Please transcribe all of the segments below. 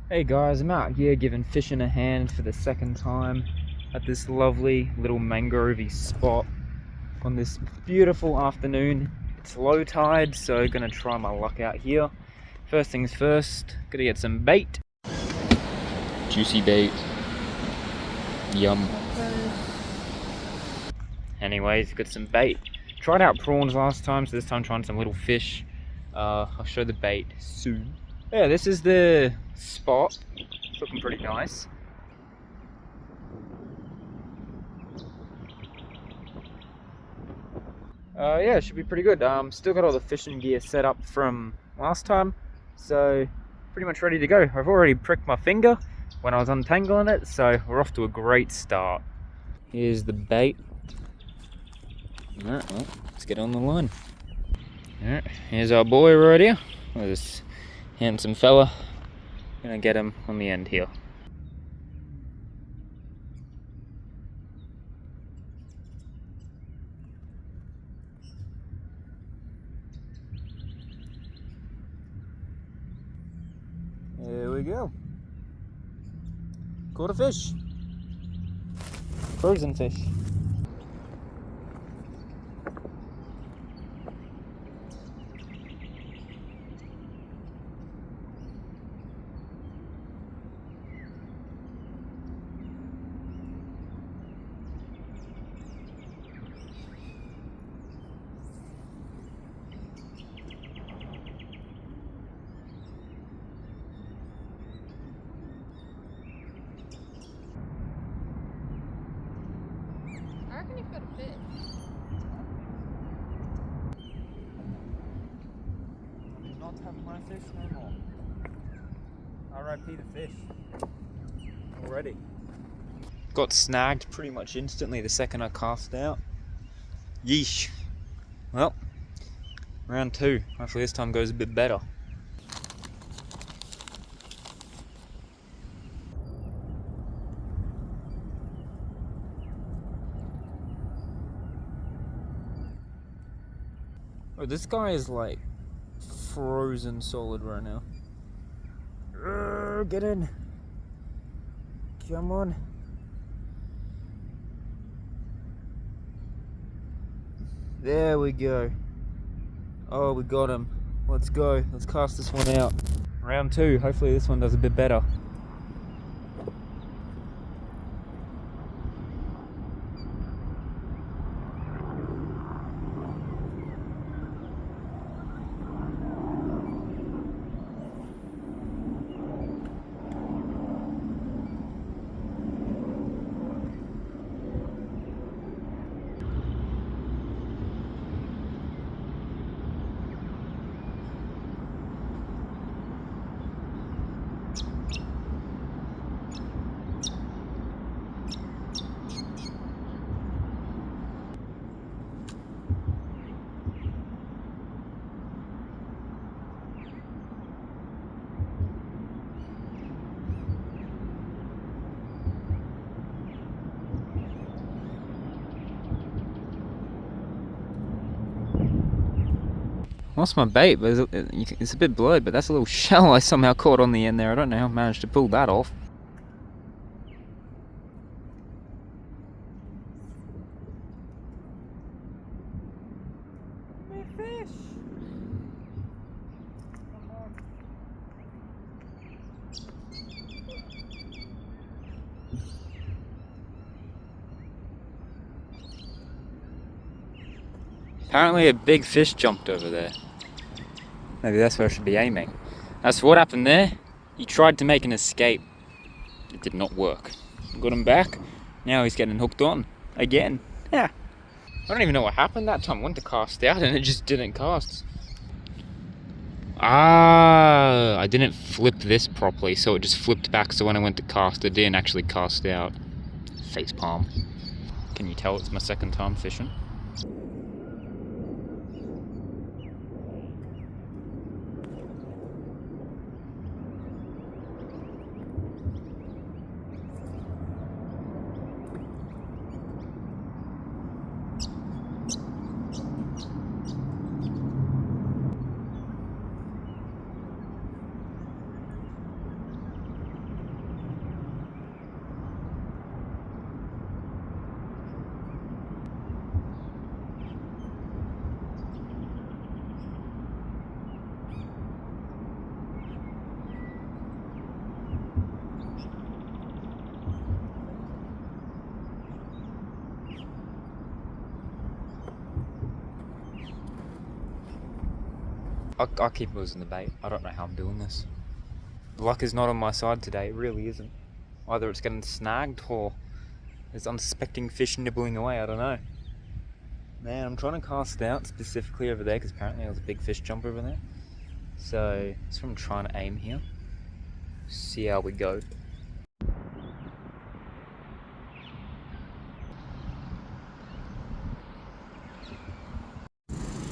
Hey guys, I'm out here giving fishing a hand for the second time at this lovely little mangrove spot on this beautiful afternoon. It's low tide, so gonna try my luck out here. First things first, gotta get some bait. Juicy bait. Yum. Anyways, got some bait. Tried out prawns last time, so this time trying some little fish. I'll show the bait soon. Yeah, this is the spot. It's looking pretty nice. Yeah, it should be pretty good. Still got all the fishing gear set up from last time, so pretty much ready to go. I've already pricked my finger when I was untangling it, so we're off to a great start. Here's the bait. Alright, well, let's get on the line. Alright, here's our boy right here. This handsome fella. Gonna get him on the end here. There we go. Caught a fish. Frozen fish. I reckon you've got a fish. Not have my fish no more. RIP the fish. Already. Got snagged pretty much instantly the second I cast out. Yeesh. Well, round two. Hopefully this time goes a bit better. Oh, this guy is like frozen solid right now. Get in. Come on. There we go. Oh, we got him. Let's go. Let's cast this one out. Round two. Hopefully this one does a bit better. Lost my bait, but it's a bit blurred, but that's a little shell I somehow caught on the end there. I don't know how I managed to pull that off. My fish! Apparently a big fish jumped over there. Maybe that's where I should be aiming. That's what happened there. He tried to make an escape. It did not work. Got him back. Now he's getting hooked on. Again. Yeah. I don't even know what happened that time. I went to cast out and it just didn't cast. Ah, I didn't flip this properly, so it just flipped back, so when I went to cast, it didn't actually cast out. Facepalm. Can you tell it's my second time fishing? I keep losing the bait. I don't know how I'm doing this. Luck is not on my side today, it really isn't. Either it's getting snagged or there's unsuspecting fish nibbling away, I don't know. Man, I'm trying to cast out specifically over there because apparently there was a big fish jump over there. So that's what I'm trying to aim here. See how we go.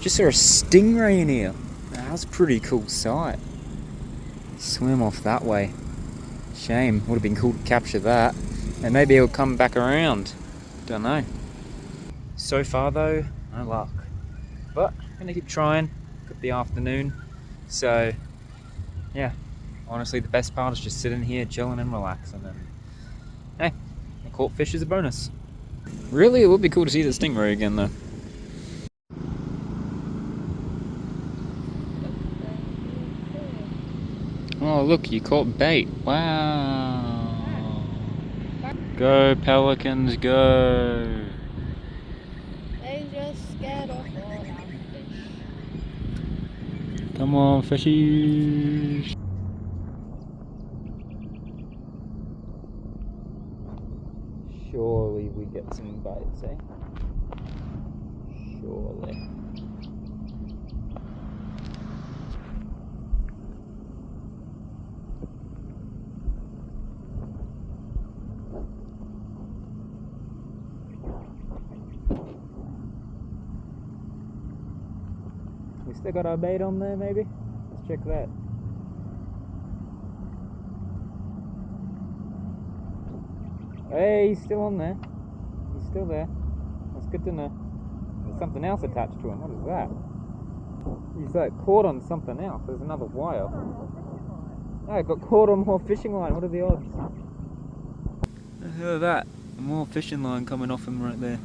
Just saw a stingray in here. That's a pretty cool sight. Swim off that way. Shame, would have been cool to capture that. And maybe he'll come back around. Don't know. So far though, no luck. But I'm gonna keep trying. Could be afternoon. So yeah, honestly the best part is just sitting here chilling and relaxing. And hey, a caught fish is a bonus. Really, it would be cool to see the stingray again though. Oh look, you caught bait. Wow. Go pelicans, go. They just scared off all our fish. Come on, fishies. Surely we get some bites, eh? Surely. We still got our bait on there, maybe? Let's check that. Hey, he's still on there. He's still there. That's good to know. There's something else attached to him. What is that? He's like caught on something else. There's another wire. No, it got caught on more fishing line. What are the odds? Look at that. More fishing line coming off him right there.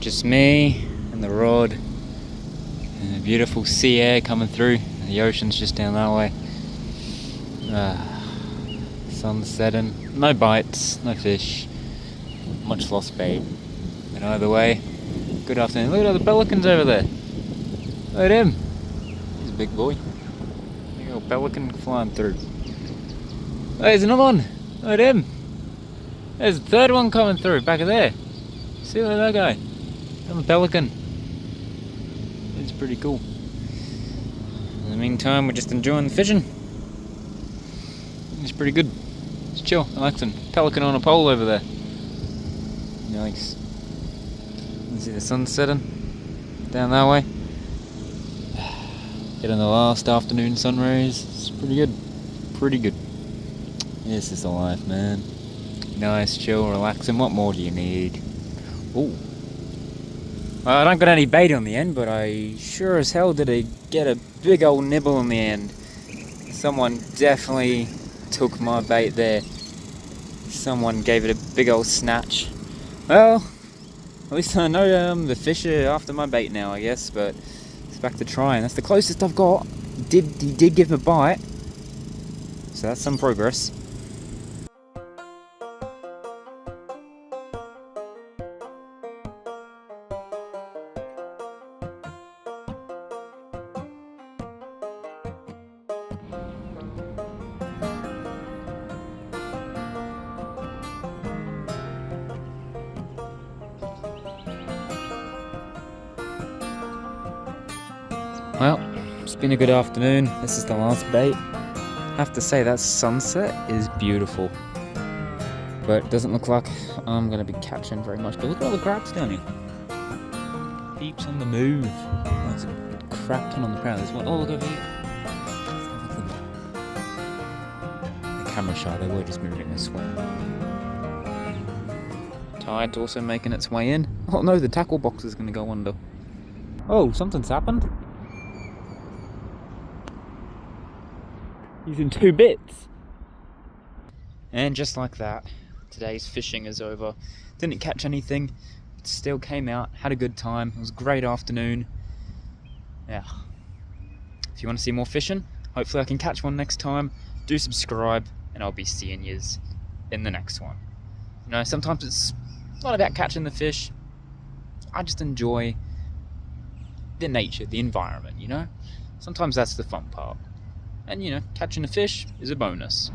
Just me and the rod and the beautiful sea air coming through. The ocean's just down that way. Sun's setting. No bites, no fish, much lost bait. But either way, good afternoon. Look at all the pelicans over there. Look at him. He's a big boy. Look at a pelican flying through. Oh, there's another one. Look at him. There's a third one coming through back there. See, look at that guy. I'm a pelican. It's pretty cool. In the meantime, we're just enjoying the fishing. It's pretty good. It's chill, relaxing. Pelican on a pole over there. Nice. You can see the sun setting down that way. Getting the last afternoon sun rays. It's pretty good. Pretty good. This is the life, man. Nice, chill, relaxing. What more do you need? Ooh. Well, I don't got any bait on the end, but I sure as hell did get a big old nibble in the end. Someone definitely took my bait there. Someone gave it a big old snatch. Well, at least I know the fish are after my bait now, I guess, but it's back to trying. That's the closest I've got. He did give a bite, so that's some progress. Well, it's been a good afternoon. This is the last bait. I have to say that sunset is beautiful. But it doesn't look like I'm going to be catching very much. But look at all the crabs down here. Heaps on the move. There's a crap ton on the ground. There's one. Oh, look over here. The camera shy, they were just moving this way. Tide's also making its way in. Oh no, the tackle box is going to go under. Oh, something's happened. Using 2 bits. And just like that, today's fishing is over. Didn't catch anything, but still came out, had a good time. It was a great afternoon. Yeah. If you want to see more fishing, hopefully I can catch one next time. Do subscribe, and I'll be seeing yous in the next one. You know, sometimes it's not about catching the fish. I just enjoy the nature, the environment, you know? Sometimes that's the fun part. And, you know, catching a fish is a bonus.